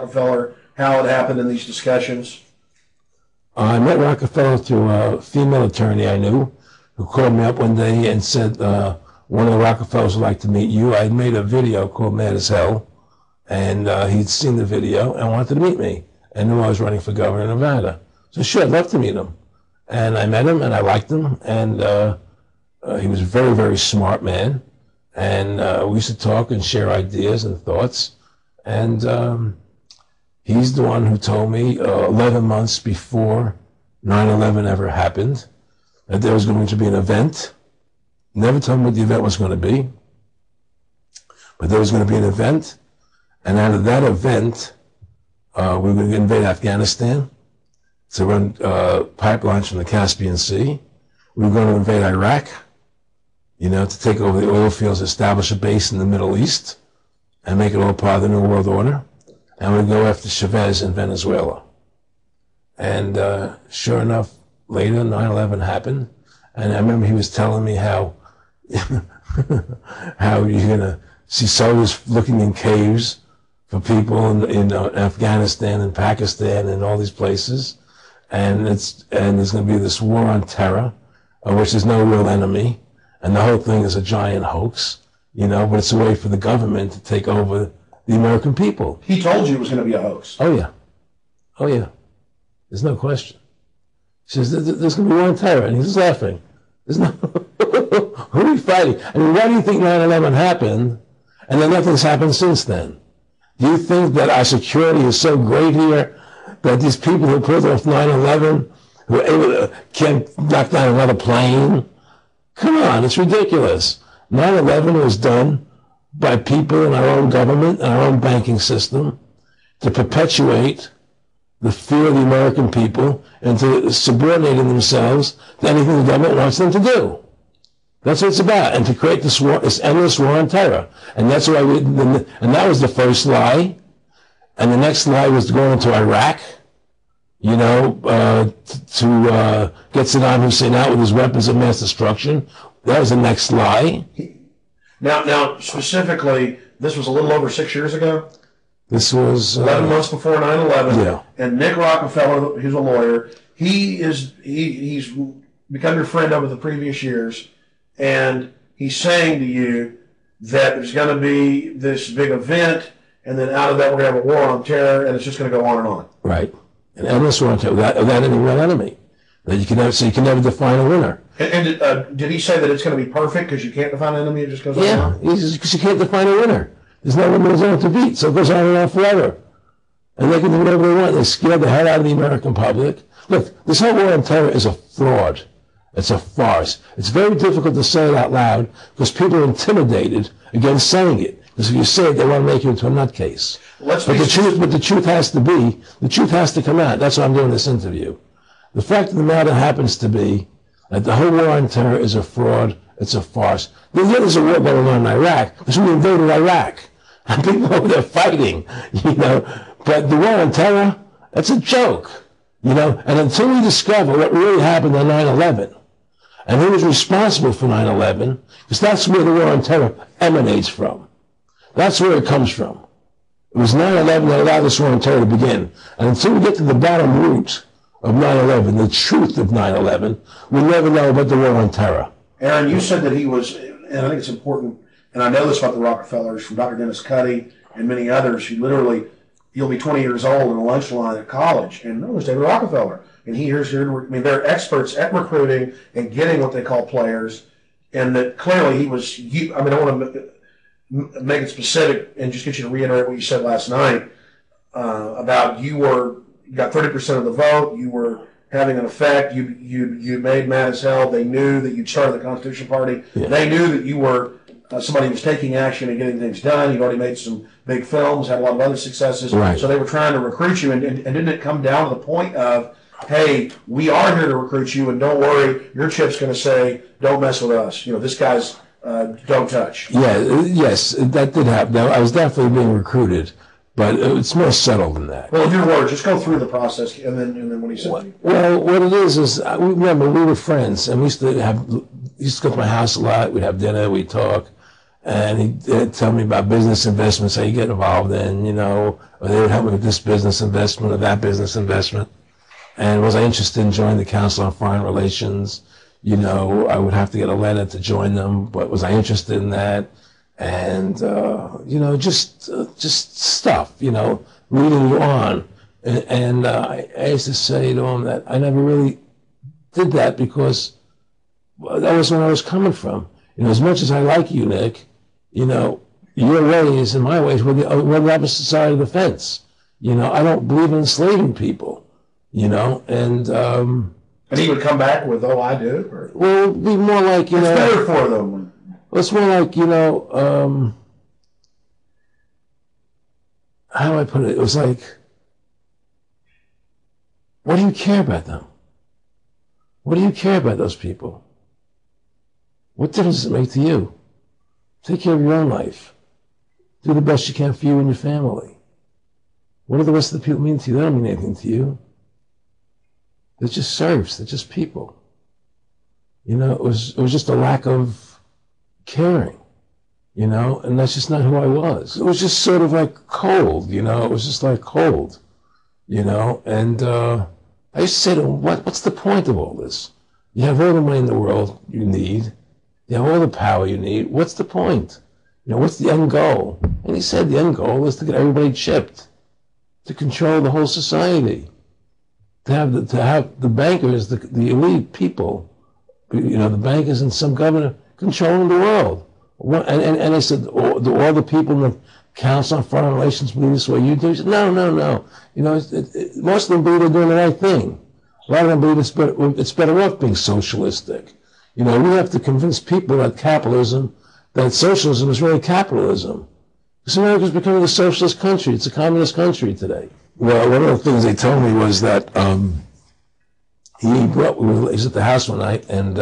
Rockefeller, how it happened in these discussions? I met Rockefeller through a female attorney I knew who called me up one day and said, one of the Rockefellers would like to meet you. I made a video called Mad as Hell, and he'd seen the video and wanted to meet me and knew I was running for governor of Nevada. So sure, I'd love to meet him. And I met him and I liked him, and he was a very, very smart man. And we used to talk and share ideas and thoughts. And he's the one who told me 11 months before 9/11 ever happened that there was going to be an event. Never told me what the event was going to be, but there was going to be an event. And out of that event, we were going to invade Afghanistan to run pipelines from the Caspian Sea. We were going to invade Iraq, to take over the oil fields, establish a base in the Middle East, and make it all part of the New World Order. And we'd go after Chavez in Venezuela. And sure enough, later, 9/11 happened. And I remember he was telling me how you're going to see soldiers looking in caves for people in Afghanistan and Pakistan and all these places. And there's going to be this war on terror, of which there's no real enemy. And the whole thing is a giant hoax, but it's a way for the government to take over the American people. He told you it was going to be a hoax. Oh, yeah. Oh, yeah. There's no question. He says, there's going to be war on terror. And he's just laughing. There's no... Who are we fighting? I mean, why do you think 9/11 happened and then nothing's happened since then? Do you think that our security is so great here that these people who pulled off 9/11 who were able to can't knock down another plane? Come on, it's ridiculous. 9/11 was done by people in our own government and our own banking system to perpetuate the fear of the American people and to subordinating themselves to anything the government wants them to do. That's what it's about, and to create this war, this endless war on terror. And that's why and that was the first lie. And the next lie was to go into Iraq, to get Saddam Hussein out with his weapons of mass destruction. That was the next lie. Now, specifically, this was a little over 6 years ago. This was 11 months before 9/11. Yeah. And Nick Rockefeller, who's a lawyer, he's become your friend over the previous years, and he's saying to you that there's going to be this big event, and then out of that we're going to have a war on terror, and it's just going to go on and on. Right. An endless war on terror without any real enemy. That you can never define a winner. And did he say that it's going to be perfect because you can't define an enemy? It just goes on and on? Yeah, because you can't define a winner. There's no winner zone to beat, so it goes on and on forever. And they can do whatever they want. They scare the hell out of the American public. Look, this whole war on terror is a fraud. It's a farce. It's very difficult to say it out loud because people are intimidated against saying it. Because if you say it, they want to make you into a nutcase. But the truth has to come out. That's why I'm doing this interview. The fact of the matter happens to be that the whole war on terror is a fraud. It's a farce. There's a war going on in Iraq because we invaded Iraq. And people over there fighting, But the war on terror, that's a joke, And until we discover what really happened on 9/11 and who was responsible for 9/11, because that's where the war on terror emanates from. That's where it comes from. It was 9/11 that allowed this war on terror to begin. And until we get to the bottom root of 9/11, the truth of 9/11, we'll never know about the war on terror. Aaron, you said that he was, and I think it's important, and I know this about the Rockefellers from Dr. Dennis Cuddy and many others who literally, you'll be 20 years old in a lunch line at college, and there's David Rockefeller. And they're experts at recruiting and getting what they call players, and that clearly he was, I want to make it specific and just get you to reiterate what you said last night about you got 30% of the vote, you were having an effect, you made mad as hell, they knew that you'd started the Constitution Party, They knew that you were somebody who was taking action and getting things done, you'd already made some big films, had a lot of other successes, right. So they were trying to recruit you, and didn't it come down to the point of, hey, we are here to recruit you, and don't worry, your chip's going to say, don't mess with us, this guy's don't touch. Yeah, yes, that did happen. Now, I was definitely being recruited, but it's more subtle than that. Well, in your words, just go through the process, and then what he said. Well, what it is remember, we were friends, and we used to go to my house a lot. We'd have dinner, we'd talk, And he'd tell me about business investments, how you get involved in, or they would help me with this business investment or that business investment. And was I interested in joining the Council on Foreign Relations? I would have to get a letter to join them, but was I interested in that? And, just stuff, leading you on. And I used to say to him that I never really did that because that was where I was coming from. As much as I like you, Nick, your ways and my ways were the opposite side of the fence. I don't believe in enslaving people, and he would come back with, "Oh, I do." Or, well, it'd be more like, it's better for them. It's more like, how do I put it? It was like, what do you care about them? What do you care about those people? What difference does it make to you? Take care of your own life. Do the best you can for you and your family. What do the rest of the people mean to you? They don't mean anything to you. They're just serfs. They're just people. It was just a lack of caring, and that's just not who I was. It was just sort of like cold, it was just like cold, and I used to say to him, what's the point of all this? You have all the money in the world you need. You have all the power you need. What's the point? What's the end goal? And he said the end goal is to get everybody chipped, to control the whole society, to have the bankers, the elite people, the bankers and some governor controlling the world. And I said, all the people in the Council on Foreign Relations believe this way you do? He said, no. Most of them believe they're doing the right thing. A lot of them believe it's better off being socialistic. We have to convince people that socialism is really capitalism. Because America's becoming a socialist country. It's a communist country today. Well, one of the things they told me was that he was at the house one night, and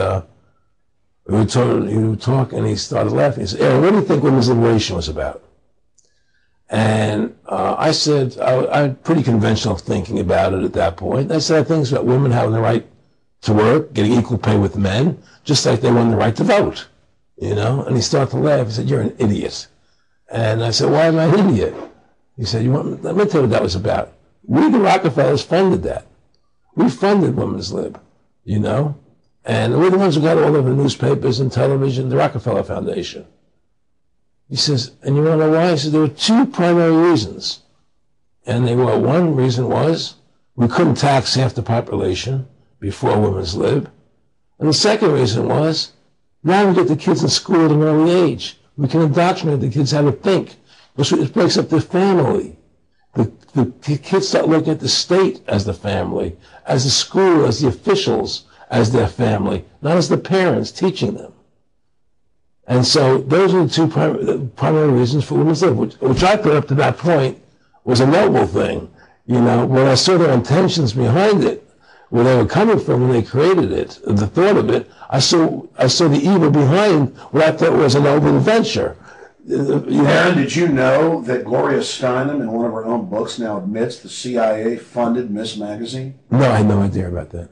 he would talk, and he started laughing. He said, "Aaron, what do you think women's liberation was about?" And I said, I had pretty conventional thinking about it at that point. I said, I think it's about women having the right to work, getting equal pay with men, just like they won the right to vote, And he started to laugh. He said, "You're an idiot." And I said, "Why am I an idiot?" He said, let me tell you what that was about. We, the Rockefellers, funded that. We funded women's lib, And we're the ones who got all of the newspapers and television, the Rockefeller Foundation. He says, and you want to know why? He said, there were two primary reasons. And one reason was we couldn't tax half the population before women's lib. And the second reason was, now we get the kids in school at an early age. We can indoctrinate the kids how to think. Because it breaks up the family. The kids start looking at the state as the family, as the school, as the officials, as their family, not as the parents teaching them. And so those are the two primary reasons for women's lib, which I thought up to that point was a noble thing. When I saw their intentions behind it, where they were coming from when they created it, the thought of it, I saw the evil behind what I thought was a noble venture. Aaron, did you know that Gloria Steinem, in one of her own books, now admits the CIA funded Miss Magazine? No, I had no idea about that.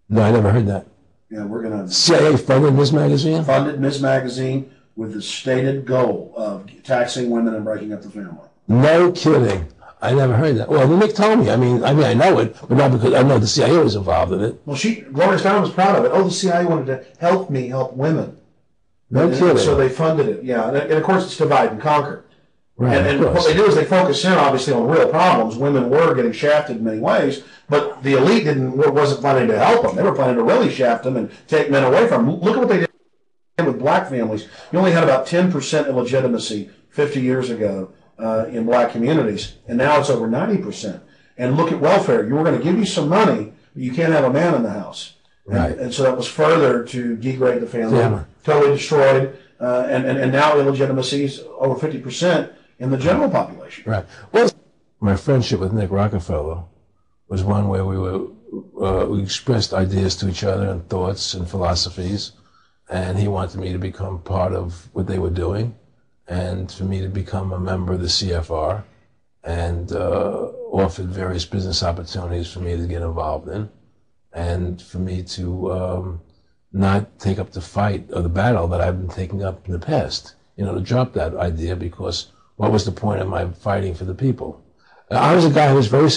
No, I never heard that. Yeah, we're going to... CIA funded Miss Magazine? Funded Miss Magazine with the stated goal of taxing women and breaking up the family. No kidding. I never heard that. Well, Nick told me. I mean, I know it, but not because I know the CIA was involved in it. Well, Gloria Steinem was proud of it. Oh, the CIA wanted to help women. No kidding. So they funded it, yeah. And of course, it's divide and conquer. Right, and what they do is they focus in, obviously, on real problems. Women were getting shafted in many ways, but the elite wasn't planning to help them. They were planning to really shaft them and take men away from them. Look at what they did with black families. You only had about 10% illegitimacy 50 years ago in black communities, and now it's over 90%. And look at welfare. You were going to give you some money, but you can't have a man in the house. Right. And so that was further to degrade the family, totally destroyed, and now illegitimacy is over 50% in the general population. Right. Well, my friendship with Nick Rockefeller was one where we expressed ideas to each other and thoughts and philosophies, and he wanted me to become part of what they were doing, and for me to become a member of the CFR, and offered various business opportunities for me to get involved in, and for me to not take up the fight or the battle that I've been taking up in the past. to drop that idea, because what was the point of my fighting for the people? I was a guy who was very